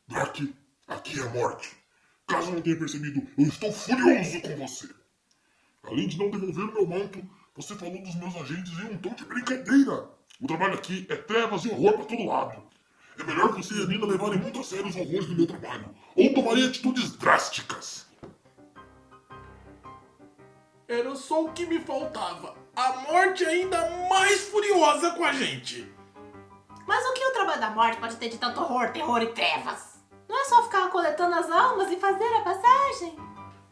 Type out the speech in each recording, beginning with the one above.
Drake, aqui é a morte. Caso não tenha percebido, eu estou furioso com você. Além de não devolver o meu manto, você falou dos meus agentes em um tom de brincadeira. O trabalho aqui é trevas e horror para todo lado. É melhor você e a Nina levarem muito a sério os horrores do meu trabalho, ou tomarem atitudes drásticas. Era só o que me faltava. A morte ainda mais furiosa com a gente. Mas o que o trabalho da morte pode ter de tanto horror, terror e trevas? Não é só ficar coletando as almas e fazer a passagem?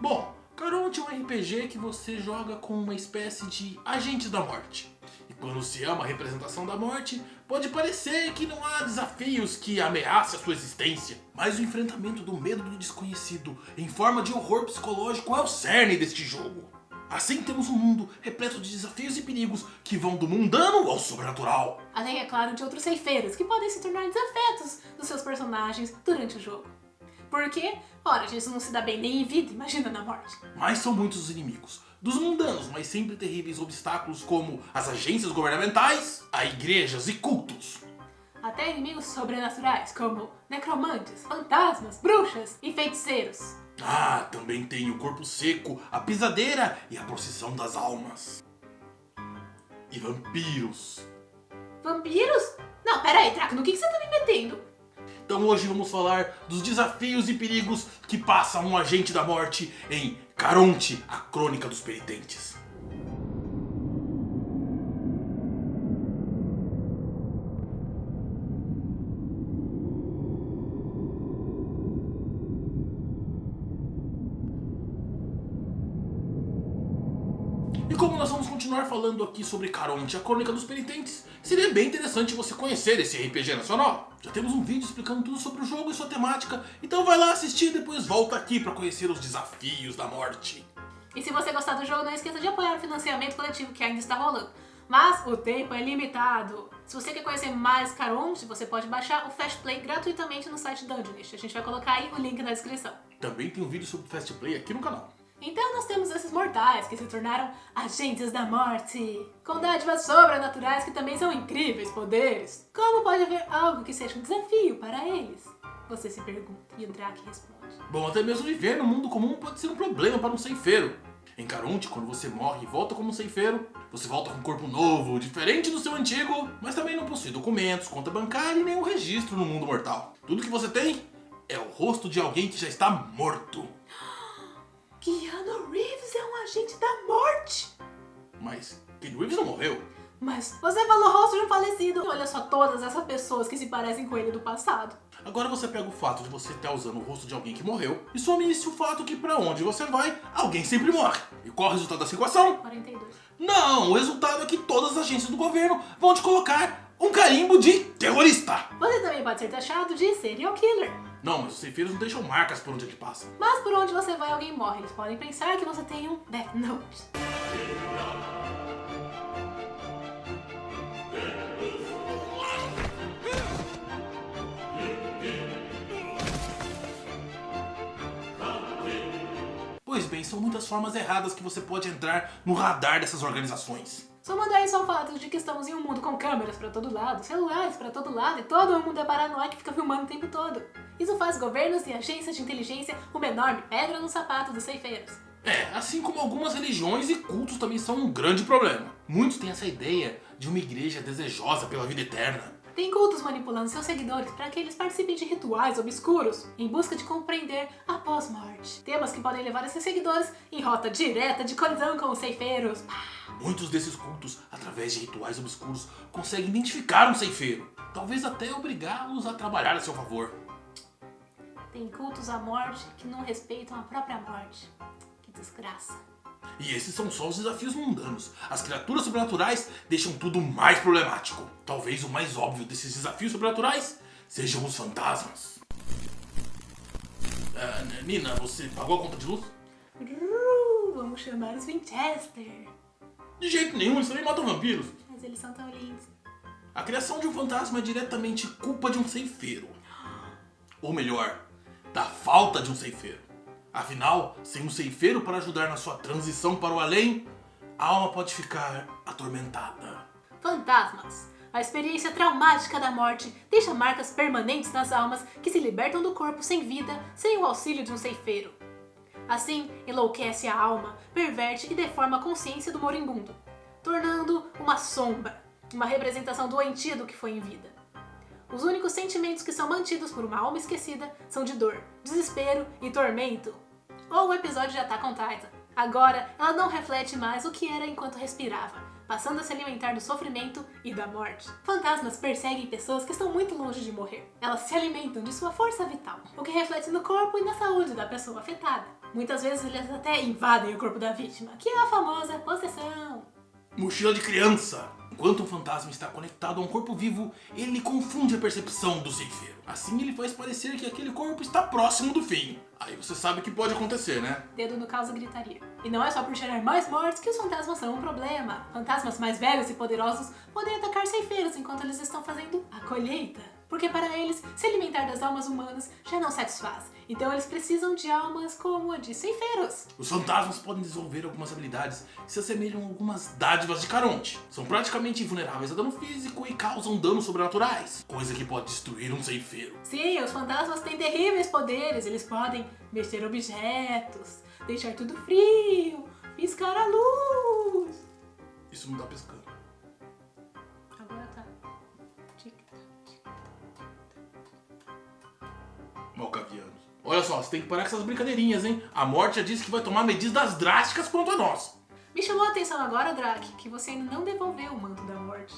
Bom, Caronte é um RPG que você joga com uma espécie de agentes da morte. E quando se ama a representação da morte, pode parecer que não há desafios que ameacem a sua existência. Mas o enfrentamento do medo do desconhecido em forma de horror psicológico é o cerne deste jogo. Assim temos um mundo repleto de desafios e perigos que vão do mundano ao sobrenatural. Além, é claro, de outros ceifeiros que podem se tornar desafetos dos seus personagens durante o jogo. Porque, ora, Jesus não se dá bem nem em vida, imagina na morte. Mas são muitos os inimigos. Dos mundanos, mas sempre terríveis obstáculos como as agências governamentais, a igrejas e cultos. Até inimigos sobrenaturais, como necromantes, fantasmas, bruxas e feiticeiros. Ah, também tem o corpo seco, a pisadeira e a procissão das almas. E vampiros. Vampiros? Não, peraí, Draco, no que você tá me metendo? Então hoje vamos falar dos desafios e perigos que passa um agente da morte em Caronte, a Crônica dos Penitentes. E como nós vamos continuar falando aqui sobre Caronte, a Crônica dos Penitentes, seria bem interessante você conhecer esse RPG nacional. Já temos um vídeo explicando tudo sobre o jogo e sua temática, então vai lá assistir e depois volta aqui para conhecer os desafios da morte. E se você gostar do jogo, não esqueça de apoiar o financiamento coletivo que ainda está rolando. Mas o tempo é limitado. Se você quer conhecer mais Caronte, você pode baixar o Fast Play gratuitamente no site Dungeonist. A gente vai colocar aí o link na descrição. Também tem um vídeo sobre Fast Play aqui no canal. Então nós temos esses mortais que se tornaram agentes da morte, com dádivas sobrenaturais que também são incríveis poderes. Como pode haver algo que seja um desafio para eles? Você se pergunta e o Drake responde. Bom, até mesmo viver no mundo comum pode ser um problema para um ceifeiro. Em Caronte, quando você morre e volta como um ceifeiro, você volta com um corpo novo, diferente do seu antigo, mas também não possui documentos, conta bancária e nenhum registro no mundo mortal. Tudo que você tem é o rosto de alguém que já está morto. Keanu Reeves é um agente da morte! Mas Keanu Reeves não morreu. Mas você falou rosto de um falecido. Olha só todas essas pessoas que se parecem com ele do passado. Agora você pega o fato de você estar usando o rosto de alguém que morreu e some-se o fato que pra onde você vai, alguém sempre morre. E qual é o resultado dessa equação? 42. Não, o resultado é que todas as agências do governo vão te colocar um carimbo de terrorista. Você também pode ser taxado de serial killer. Não, mas os ceifeiros não deixam marcas por onde ele passa. Mas por onde você vai, alguém morre. Eles podem pensar que você tem um Death Note. Pois bem, são muitas formas erradas que você pode entrar no radar dessas organizações. Somando a isso ao fato de que estamos em um mundo com câmeras pra todo lado, celulares pra todo lado e todo mundo é paranoico e fica filmando o tempo todo. Isso faz governos e agências de inteligência uma enorme pedra no sapato dos ceifeiros. É, assim como algumas religiões e cultos também são um grande problema. Muitos têm essa ideia de uma igreja desejosa pela vida eterna. Tem cultos manipulando seus seguidores para que eles participem de rituais obscuros em busca de compreender a pós-morte. Temas que podem levar esses seguidores em rota direta de colisão com os ceifeiros. Muitos desses cultos, através de rituais obscuros, conseguem identificar um ceifeiro. Talvez até obrigá-los a trabalhar a seu favor. Tem cultos à morte que não respeitam a própria morte. Que desgraça. E esses são só os desafios mundanos. As criaturas sobrenaturais deixam tudo mais problemático. Talvez o mais óbvio desses desafios sobrenaturais sejam os fantasmas. Nina, você pagou a conta de luz? Vamos chamar os Winchester. De jeito nenhum, eles também matam vampiros. Mas eles são tão lindos. A criação de um fantasma é diretamente culpa de um ceifeiro. Ou melhor, da falta de um ceifeiro. Afinal, sem um ceifeiro para ajudar na sua transição para o além, a alma pode ficar atormentada. Fantasmas. A experiência traumática da morte deixa marcas permanentes nas almas que se libertam do corpo sem vida, sem o auxílio de um ceifeiro. Assim, enlouquece a alma, perverte e deforma a consciência do moribundo, tornando uma sombra, uma representação doentia do que foi em vida. Os únicos sentimentos que são mantidos por uma alma esquecida são de dor, desespero e tormento. Ou o episódio de Attack on Titan. Agora, ela não reflete mais o que era enquanto respirava, passando a se alimentar do sofrimento e da morte. Fantasmas perseguem pessoas que estão muito longe de morrer. Elas se alimentam de sua força vital, o que reflete no corpo e na saúde da pessoa afetada. Muitas vezes eles até invadem o corpo da vítima, que é a famosa possessão. Mochila de criança. Enquanto um fantasma está conectado a um corpo vivo, ele confunde a percepção do ceifeiro. Assim ele faz parecer que aquele corpo está próximo do fim. Aí você sabe o que pode acontecer, né? Dedo no caos e gritaria. E não é só por cheirar mais mortes que os fantasmas são um problema. Fantasmas mais velhos e poderosos podem atacar ceifeiros enquanto eles estão fazendo a colheita. Porque para eles, se alimentar das almas humanas já não satisfaz. Então eles precisam de almas como a de ceifeiros. Os fantasmas podem desenvolver algumas habilidades que se assemelham a algumas dádivas de Caronte. São praticamente invulneráveis a dano físico e causam danos sobrenaturais, coisa que pode destruir um ceifeiro. Sim, os fantasmas têm terríveis poderes. Eles podem mexer objetos, deixar tudo frio, piscar a luz. Isso não tá piscando. Agora tá. Malcavianos. Olha só, você tem que parar com essas brincadeirinhas, hein? A morte já disse que vai tomar medidas drásticas quanto a nós. Me chamou a atenção agora, Drake, que você ainda não devolveu o manto da morte.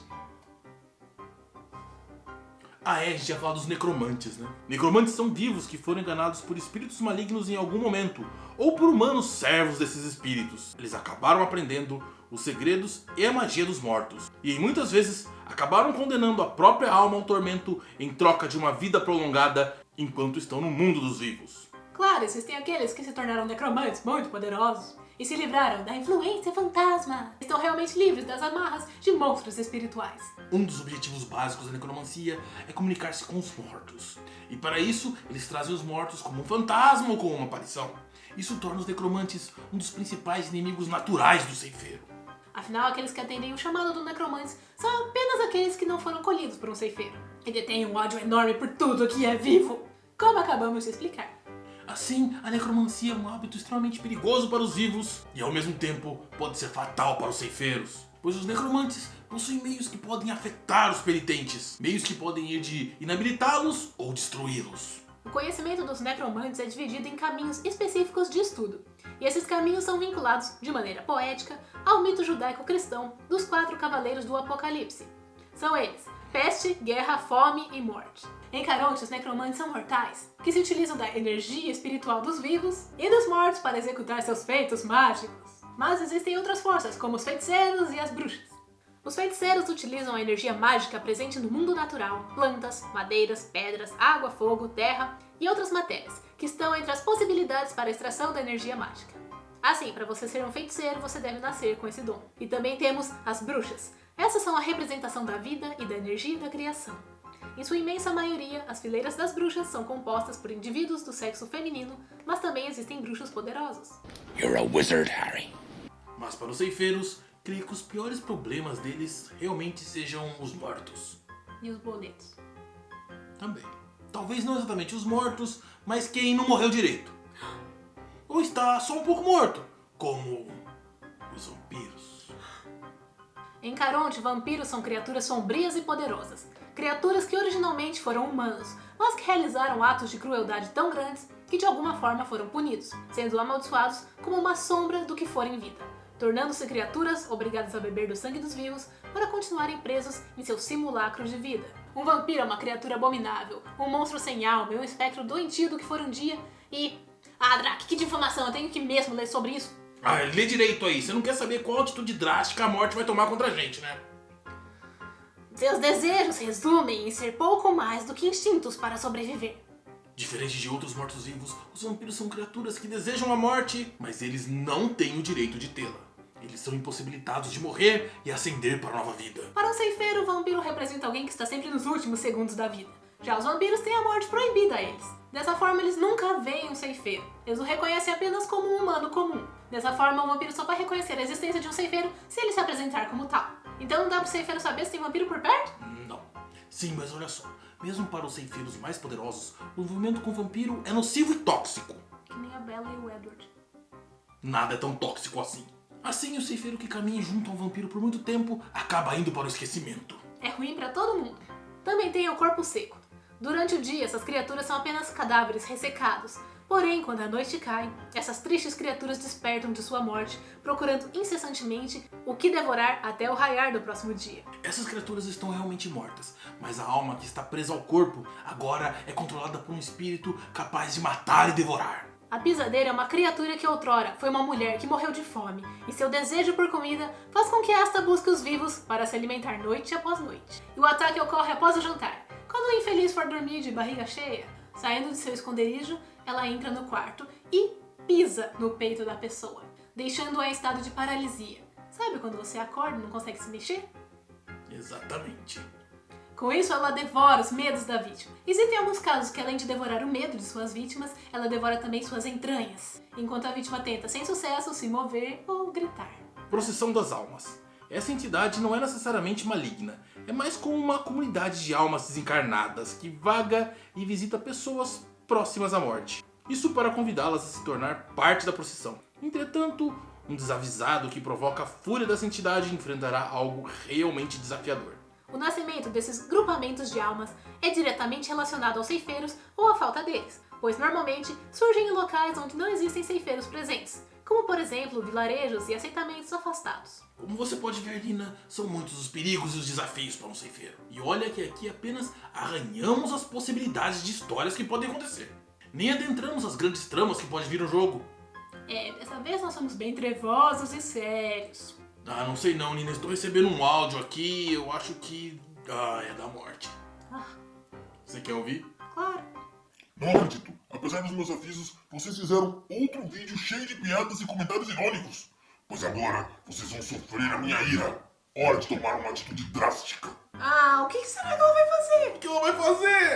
Ah é, a gente ia falar dos necromantes, né? Necromantes são vivos que foram enganados por espíritos malignos em algum momento, ou por humanos servos desses espíritos. Eles acabaram aprendendo os segredos e a magia dos mortos. E muitas vezes acabaram condenando a própria alma ao tormento em troca de uma vida prolongada enquanto estão no mundo dos vivos. Claro, existem aqueles que se tornaram necromantes muito poderosos e se livraram da influência fantasma. Estão realmente livres das amarras de monstros espirituais. Um dos objetivos básicos da necromancia é comunicar-se com os mortos. E para isso, eles trazem os mortos como um fantasma ou como uma aparição. Isso torna os necromantes um dos principais inimigos naturais do ceifeiro. Afinal, aqueles que atendem o chamado do necromante são apenas aqueles que não foram colhidos por um ceifeiro e detêm um ódio enorme por tudo que é vivo, como acabamos de explicar. Assim, a necromancia é um hábito extremamente perigoso para os vivos e ao mesmo tempo pode ser fatal para os ceifeiros, pois os necromantes possuem meios que podem afetar os penitentes, meios que podem ir de inabilitá-los ou destruí-los. O conhecimento dos necromantes é dividido em caminhos específicos de estudo, e esses caminhos são vinculados, de maneira poética, ao mito judaico-cristão dos 4 cavaleiros do Apocalipse. São eles: peste, guerra, fome e morte. Em Caronte, os necromantes são mortais, que se utilizam da energia espiritual dos vivos e dos mortos para executar seus feitos mágicos. Mas existem outras forças, como os feiticeiros e as bruxas. Os feiticeiros utilizam a energia mágica presente no mundo natural, plantas, madeiras, pedras, água, fogo, terra e outras matérias, que estão entre as possibilidades para a extração da energia mágica. Assim, para você ser um feiticeiro, você deve nascer com esse dom. E também temos as bruxas. Essas são a representação da vida e da energia da criação. Em sua imensa maioria, as fileiras das bruxas são compostas por indivíduos do sexo feminino, mas também existem bruxos poderosos. You're a wizard, Harry. Mas para os ceifeiros, creio que os piores problemas deles realmente sejam os mortos. E os boletos. Também. Talvez não exatamente os mortos, mas quem não morreu direito. Ou está só um pouco morto, como os vampiros. Em Caronte, vampiros são criaturas sombrias e poderosas. Criaturas que originalmente foram humanos, mas que realizaram atos de crueldade tão grandes que de alguma forma foram punidos, sendo amaldiçoados como uma sombra do que foram em vida, tornando-se criaturas obrigadas a beber do sangue dos vivos para continuarem presos em seu simulacro de vida. Um vampiro é uma criatura abominável, um monstro sem alma e um espectro doentio do que for um dia e... Ah, Drake, que difamação, eu tenho que mesmo ler sobre isso. Ah, lê direito aí, você não quer saber qual atitude drástica a morte vai tomar contra a gente, né? Seus desejos resumem em ser pouco mais do que instintos para sobreviver. Diferente de outros mortos-vivos, os vampiros são criaturas que desejam a morte, mas eles não têm o direito de tê-la. Eles são impossibilitados de morrer e ascender para a nova vida. Para um ceifeiro, o vampiro representa alguém que está sempre nos últimos segundos da vida. Já os vampiros têm a morte proibida a eles. Dessa forma, eles nunca veem um ceifeiro. Eles o reconhecem apenas como um humano comum. Dessa forma, o vampiro só vai reconhecer a existência de um ceifeiro se ele se apresentar como tal. Então não dá pro ceifeiro saber se tem vampiro por perto? Sim, mas olha só. Mesmo para os ceifeiros mais poderosos, o envolvimento com o vampiro é nocivo e tóxico. Que nem a Bella e o Edward. Nada é tão tóxico assim. Assim, o ceifeiro que caminha junto ao vampiro por muito tempo acaba indo para o esquecimento. É ruim pra todo mundo. Também tem o corpo seco. Durante o dia, essas criaturas são apenas cadáveres ressecados. Porém, quando a noite cai, essas tristes criaturas despertam de sua morte, procurando incessantemente o que devorar até o raiar do próximo dia. Essas criaturas estão realmente mortas, mas a alma que está presa ao corpo agora é controlada por um espírito capaz de matar e devorar. A pisadeira é uma criatura que outrora foi uma mulher que morreu de fome, e seu desejo por comida faz com que esta busque os vivos para se alimentar noite após noite. E o ataque ocorre após o jantar. Quando o infeliz for dormir de barriga cheia, saindo de seu esconderijo, ela entra no quarto e pisa no peito da pessoa, deixando-a em estado de paralisia. Sabe quando você acorda e não consegue se mexer? Exatamente. Com isso, ela devora os medos da vítima. Existem alguns casos que, além de devorar o medo de suas vítimas, ela devora também suas entranhas, enquanto a vítima tenta, sem sucesso, se mover ou gritar. Procissão das almas. Essa entidade não é necessariamente maligna, é mais como uma comunidade de almas desencarnadas que vaga e visita pessoas próximas à morte. Isso para convidá-las a se tornar parte da procissão. Entretanto, um desavisado que provoca a fúria dessa entidade enfrentará algo realmente desafiador. O nascimento desses grupamentos de almas é diretamente relacionado aos ceifeiros ou à falta deles, pois normalmente surgem em locais onde não existem ceifeiros presentes, como por exemplo vilarejos e assentamentos afastados. Como você pode ver, Lina, são muitos os perigos e os desafios para um ceifeiro. E olha que aqui apenas arranhamos as possibilidades de histórias que podem acontecer. Nem adentramos as grandes tramas que pode vir no jogo. Dessa vez nós somos bem trevosos e sérios. Ah, não sei não, Nina. Estou recebendo um áudio aqui. Eu acho que... é da morte. Você quer ouvir? Claro. Não acredito. Apesar dos meus avisos, vocês fizeram outro vídeo cheio de piadas e comentários irônicos. Pois agora vocês vão sofrer a minha ira. Hora de tomar uma atitude drástica. O que será que ela vai fazer? O que ela vai fazer?